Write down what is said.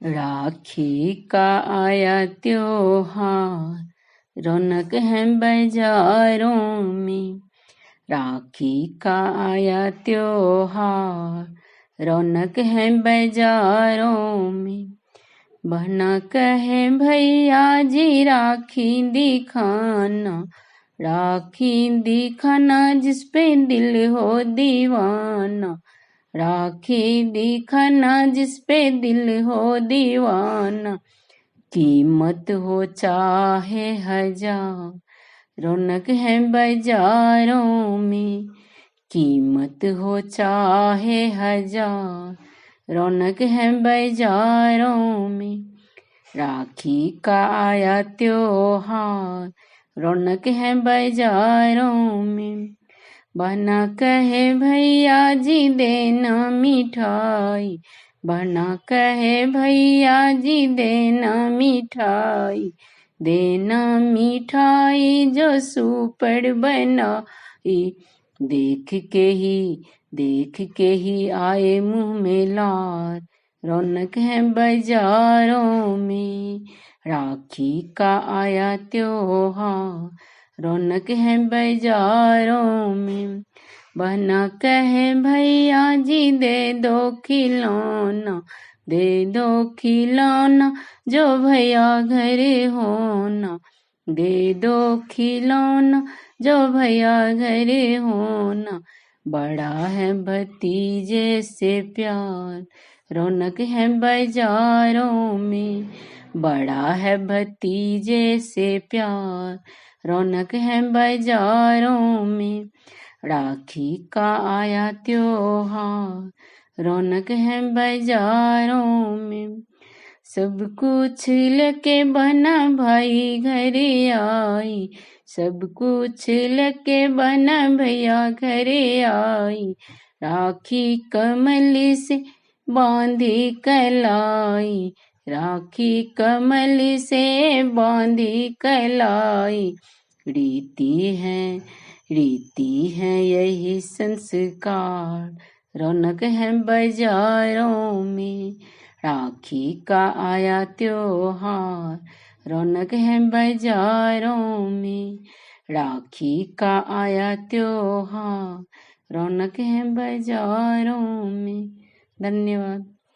राखी का आया त्योहार, रौनक है बाजारों में। राखी का आया त्योहार, रौनक है बाजारों में। बहना कहे भैया जी राखी दिखाना, राखी दिखाना जिस पे दिल हो दीवाना। राखी दिखाना जिस पे दिल हो दीवाना। कीमत हो चाहे हजार, रौनक है बाजारों में। कीमत हो चाहे हजार, रौनक है बाजारों में। राखी का आया त्योहार, रौनक है बाजारों में। बहना कहे भैया जी देना मिठाई, बहना कहे भैया जी देना मिठाई। देना मिठाई जो सुपड़ बनाई। देख के ही आए मुंह में लार, रौनक है बाजारों में। राखी का आया त्योहार, रौनक है बाजारों में। बहना कहे भैया जी दे दो खिलौना, दे दो खिलौना जो भैया घर होना। दे दो खिलौना जो भैया घर होना। बड़ा है भतीजे से प्यार, रौनक है बाजारों में। बड़ा है भतीजे से प्यार, रौनक है बाजारों में। राखी का आया त्योहार, रौनक है बाजारों में। सब कुछ लेके बहना भाई घर आई, सब कुछ लेके बहना भैया घर आई। राखी कमल से बांधी कलाई, राखी कमल से बांधी कलाई। रीति है यही संस्कार, रौनक है बाजारों में। राखी का आया त्योहार, रौनक है बाजारों में। राखी का आया त्योहार, रौनक है बाजारों में। धन्यवाद।